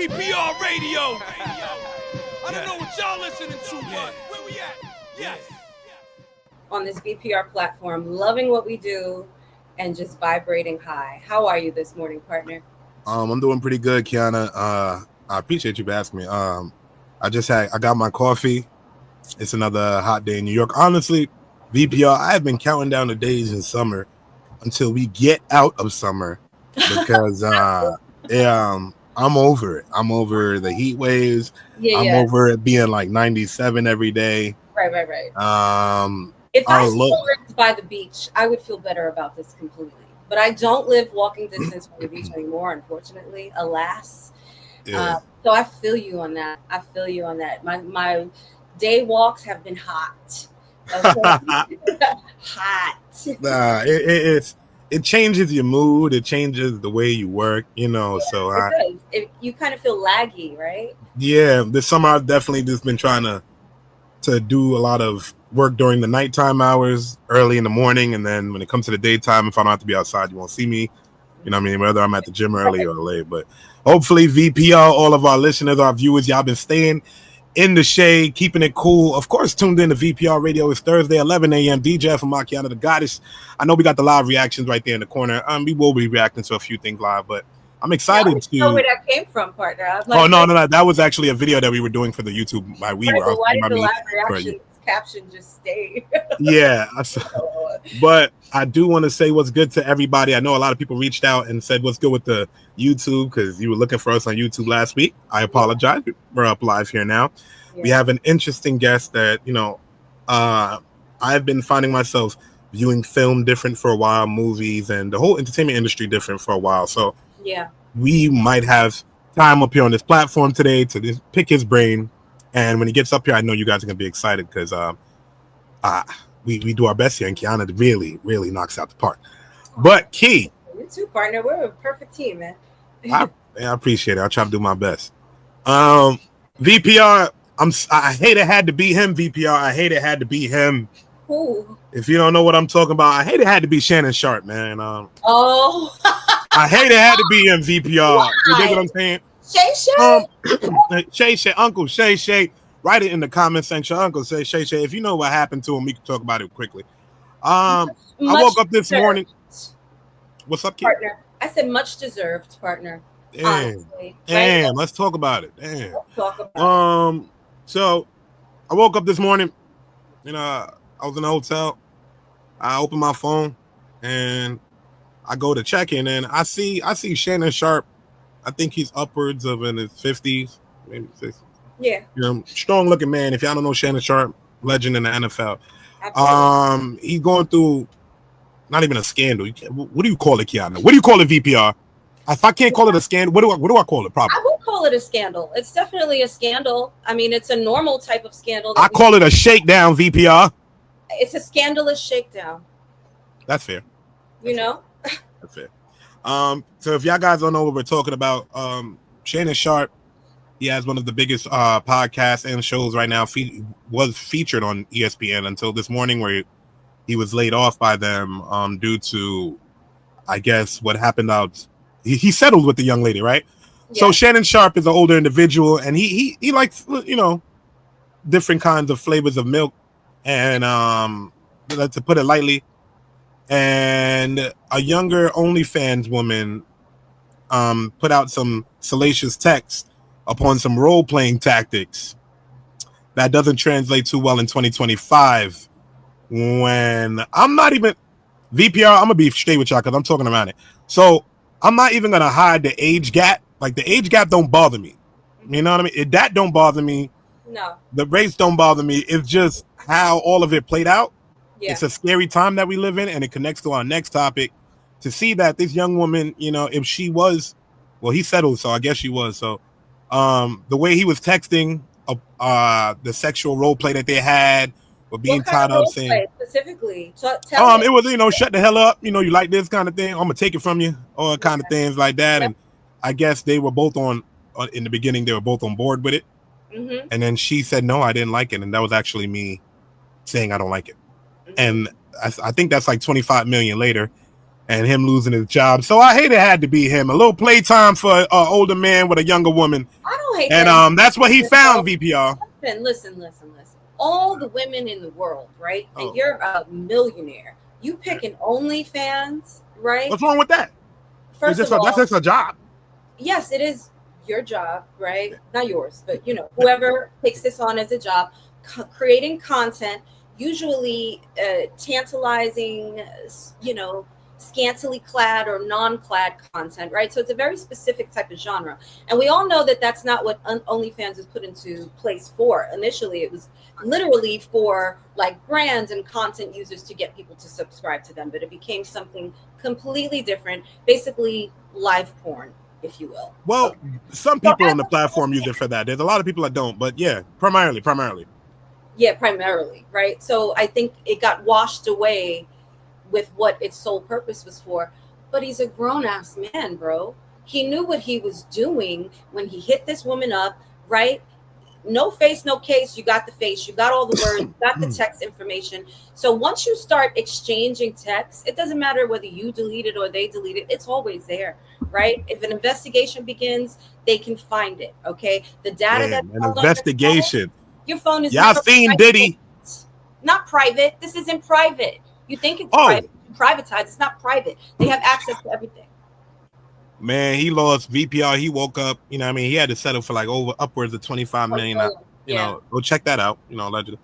VPR Radio. I don't know what y'all listening to, but where we at? Yes. On this VPR platform, loving what we do and just vibrating high. How are you this morning, partner? I'm doing pretty good, Qiana. I appreciate you for asking me. I got my coffee. It's another hot day in New York. Honestly, VPR, I have been counting down the days in summer until we get out of summer because I'm over it. I'm over the heat waves. I'm over it being like 97 every day. Right. If I lived by the beach, I would feel better about this completely. But I don't live walking distance from the beach anymore, unfortunately, alas. Yeah. So I feel you on that. My day walks have been hot. Okay? Hot. Nah, it changes your mood. It changes the way you work, you know. Yeah, you kind of feel laggy, right? Yeah, this summer I've definitely just been trying to do a lot of work during the nighttime hours, early in the morning, and then when it comes to the daytime, if I don't have to be outside, you won't see me. You know what I mean? Whether I'm at the gym early or late. But hopefully, VPR, all of our listeners, our viewers, y'all been staying in the shade, keeping it cool. Of course, tuned in to VPR Radio. It's Thursday, 11 a.m. DJ from Qiana the Goddess. I know we got the live reactions right there in the corner. We will be reacting to a few things live, but I'm excited to know where that came from, partner. No. That was actually a video that we were doing for the YouTube. Why did the live reaction caption just stay? Yeah. But I do want to say what's good to everybody. I know a lot of people reached out and said what's good with the YouTube because you were looking for us on YouTube last week. I apologize. We're up live here now. Yeah. We have an interesting guest that, I've been finding myself viewing film different for a while, movies, and the whole entertainment industry different for a while. So yeah, we might have time up here on this platform today to pick his brain. And when he gets up here, I know you guys are going to be excited because we do our best here, and Qiana really, really knocks out the park. But Key, you too, partner. We're a perfect team, man. I appreciate it. I'll try to do my best. VPR, I hate it had to be him. VPR, I hate it had to be him. Who? If you don't know what I'm talking about, I hate it had to be Shannon Sharpe, man. I hate it had to be him. VPR. Why? You know what I'm saying? Shay, Uncle Shay, write it in the comment section. Uncle Shay, if you know what happened to him, we can talk about it quickly. I woke up this morning. What's up, kid? Partner? I said much deserved, partner. Damn, let's talk about it. Damn. Let's talk about it. So I woke up this morning, I was in the hotel. I opened my phone and I go to check in, and I see Shannon Sharpe. I think he's upwards of in his 50s, maybe 60s. Yeah. Strong looking man. If y'all don't know Shannon Sharpe, legend in the NFL. Absolutely. He's going through not even a scandal. What do you call it, Qiana? What do you call it, VPR? If I can't call it a scandal, what do I call it properly? I would call it a scandal. It's definitely a scandal. I mean, it's a normal type of scandal. I call it a shakedown, VPR. It's a scandalous shakedown. That's fair. That's fair. So if y'all guys don't know what we're talking about, Shannon Sharpe, he has one of the biggest podcasts and shows right now. Was featured on ESPN until this morning, where he was laid off by them due to, I guess, what happened out. He settled with the young lady, right? Yeah. So Shannon Sharpe is an older individual, and he likes different kinds of flavors of milk, and to put it lightly. And a younger OnlyFans woman put out some salacious text upon some role-playing tactics that doesn't translate too well in 2025. When I'm not even VPR, I'm gonna be straight with y'all because I'm talking about it. So I'm not even gonna hide the age gap. Like, the age gap don't bother me. You know what I mean? That don't bother me. No. The race don't bother me. It's just how all of it played out. Yeah. It's a scary time that we live in, and it connects to our next topic. To see that this young woman, if she was, well, he settled, so I guess she was. So the way he was texting, the sexual role play that they had, or being tied up, saying specifically, it was shut the hell up, you like this kind of thing, I'm gonna take it from you, or kind of things like that. And I guess they were both in the beginning, they were both on board with it. Mm-hmm. And then she said, no, I didn't like it. And that was actually me saying I don't like it. Mm-hmm. And I think that's like 25 million later. and him losing his job. So I hate it had to be him. A little playtime for an older man with a younger woman. I don't hate and that. That's what he found, VPR. Listen. All the women in the world, right? And you're a millionaire. You picking OnlyFans, right? What's wrong with that? First of all, that's just a job. Yes, it is your job, right? Not yours, but whoever takes this on as a job, creating content, usually tantalizing, scantily clad or non-clad content, right? So it's a very specific type of genre. And we all know that that's not what OnlyFans is put into place for. Initially, it was literally for like brands and content users to get people to subscribe to them, but it became something completely different, basically live porn, if you will. Well, some people on the platform use it for that. There's a lot of people that don't, but yeah, primarily. Yeah, primarily, right? So I think it got washed away with what its sole purpose was for. But he's a grown-ass man, bro. He knew what he was doing when he hit this woman up, right? No face, no case. You got the face. You got all the words. You got the text information. So once you start exchanging text, it doesn't matter whether you delete it or they delete it. It's always there, right? If an investigation begins, they can find it, okay? The data that's an investigation. Your phone is y'all seen Diddy. Not private. This isn't private. You think it's private, privatized. It's not private. They have access to everything. Man, he lost VPR. He woke up, he had to settle for like upwards of 25 million. Go check that out, allegedly.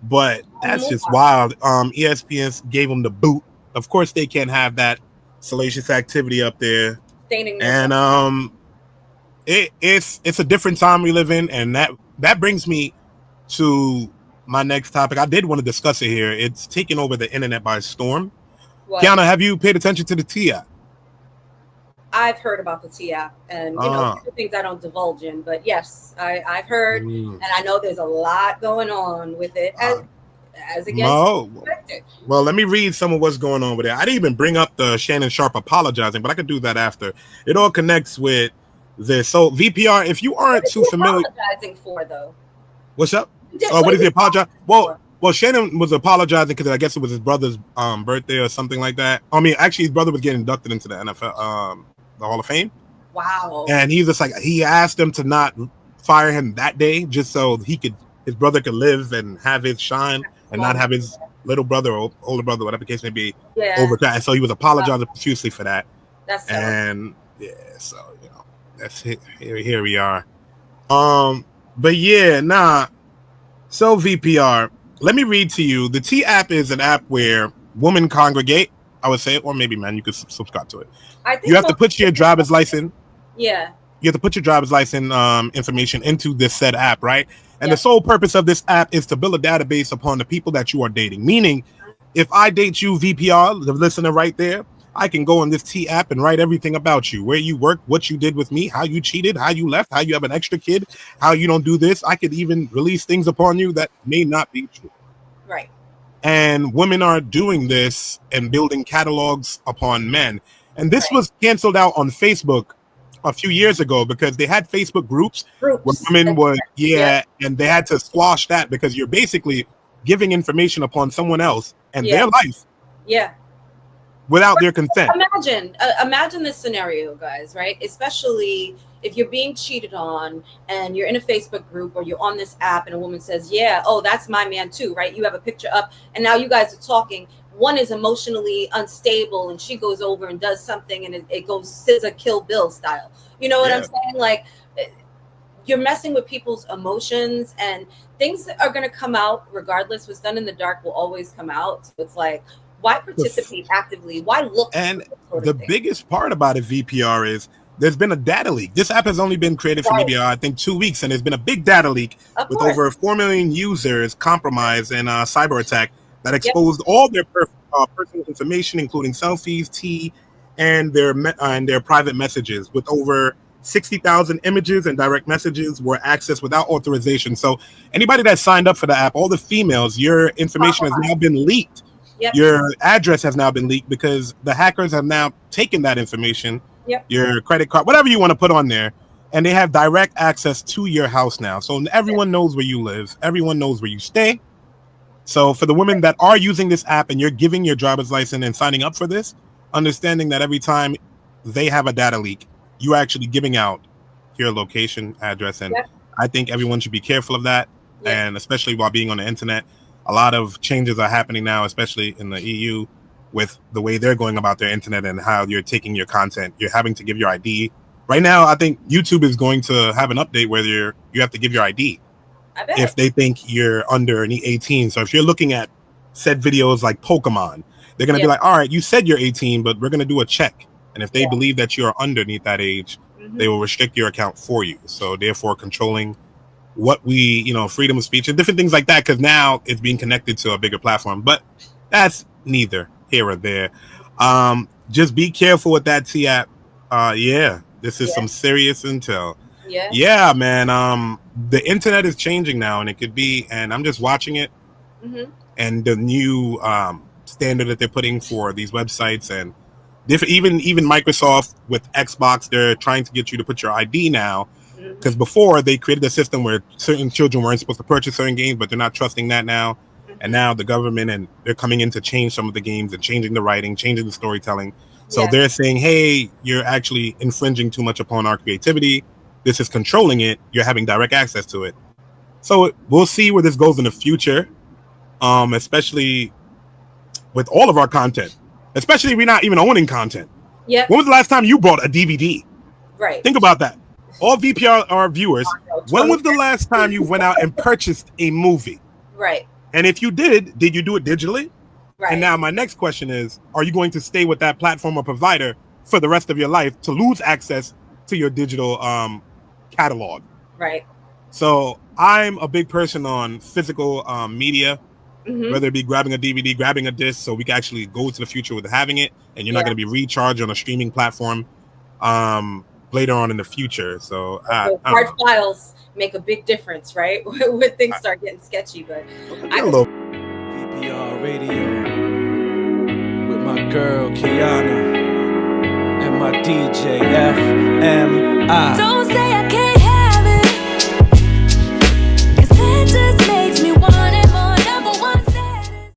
But that's just wild. ESPN gave him the boot. Of course, they can't have that salacious activity up there. And it's a different time we live in, and that brings me to my next topic. I did want to discuss it here. It's taking over the internet by storm. What? Qiana, have you paid attention to the T app? I've heard about the T app, and things I don't divulge in. But yes, I've heard, and I know there's a lot going on with it. As against expected. Well, let me read some of what's going on with it. I didn't even bring up the Shannon Sharpe apologizing, but I could do that after. It all connects with this. So VPR, if you aren't too familiar, apologizing for though. What's up? What did he apologize? Well, Shannon was apologizing because I guess it was his brother's birthday or something like that. I mean, actually, his brother was getting inducted into the NFL, the Hall of Fame. Wow. And he's just like, he asked him to not fire him that day, just so his brother could live and have his shine, and not have his little brother or older brother, whatever the case may be, overtime. So he was apologizing profusely for that. That's so that's it. Here we are. But yeah, nah. So VPR, let me read to you. The T app is an app where women congregate, I would say, or maybe man, you could subscribe to it. I think you have to put your driver's license. Yeah. You have to put your driver's license information into this said app, right? And the sole purpose of this app is to build a database upon the people that you are dating. Meaning, if I date you, VPR, the listener right there, I can go on this T app and write everything about you, where you work, what you did with me, how you cheated, how you left, how you have an extra kid, how you don't do this. I could even release things upon you that may not be true. Right. And women are doing this and building catalogs upon men. And this was canceled out on Facebook a few years ago because they had Facebook groups where women were, and they had to squash that because you're basically giving information upon someone else and their life. Yeah. Without their consent. Imagine this scenario, guys, right? Especially if you're being cheated on and you're in a Facebook group or you're on this app and a woman says, that's my man too, right? You have a picture up and now you guys are talking. One is emotionally unstable and she goes over and does something and it goes SZA Kill Bill style. You know what I'm saying? Like, you're messing with people's emotions and things that are going to come out regardless. What's done in the dark will always come out. So it's like, why participate actively? Why look? And the biggest part about it, VPR, is there's been a data leak. This app has only been created for maybe, I think, 2 weeks, and there's been a big data leak with over 4 million users compromised in a cyber attack that exposed all their personal information, including selfies, and their private messages, with over 60,000 images and direct messages were accessed without authorization. So anybody that signed up for the app, all the females, your information has now been leaked. Yep. Your address has now been leaked because the hackers have now taken that information, your credit card, whatever you want to put on there, and they have direct access to your house now. So everyone knows where you live. Everyone knows where you stay. So for the women that are using this app and you're giving your driver's license and signing up for this, understanding that every time they have a data leak, you actually giving out your location address, and Yep. I think everyone should be careful of that. Yep. And especially while being on the internet, a lot of changes are happening now, especially in the EU, with the way they're going about their internet and how you're taking your content. You're having to give your ID. Right now, I think YouTube is going to have an update where you have to give your ID I bet. if they think you're under any 18. So if you're looking at said videos like Pokemon, they're going to be like, all right, you said you're 18, but we're going to do a check. And if they believe that you're underneath that age, they will restrict your account for you. So therefore controlling what freedom of speech and different things like that, because now it's being connected to a bigger platform. But that's neither here or there. Just be careful with that, T-App. This is some serious intel. Yeah, man. The internet is changing now, and it could be, and I'm just watching it, and the new standard that they're putting for these websites, and different, even Microsoft with Xbox, they're trying to get you to put your ID now, because before they created a system where certain children weren't supposed to purchase certain games, but they're not trusting that now. And now the government, and they're coming in to change some of the games and changing the writing, changing the storytelling. So they're saying, hey, you're actually infringing too much upon our creativity. This is controlling it. You're having direct access to it. So we'll see where this goes in the future, especially with all of our content, especially if we're not even owning content. Yeah. When was the last time you bought a DVD? Right. Think about that. All VPR viewers, when was the last time you went out and purchased a movie? Right. And if you did you do it digitally? Right. And now my next question is, are you going to stay with that platform or provider for the rest of your life to lose access to your digital catalog? Right. So I'm a big person on physical media, whether it be grabbing a DVD, grabbing a disc, so we can actually go to the future with having it, and you're not going to be recharged on a streaming platform later on in the future. So hard files make a big difference, right? When things start getting sketchy. But VPR radio with my girl Qiana and my DJ FMI. Don't say I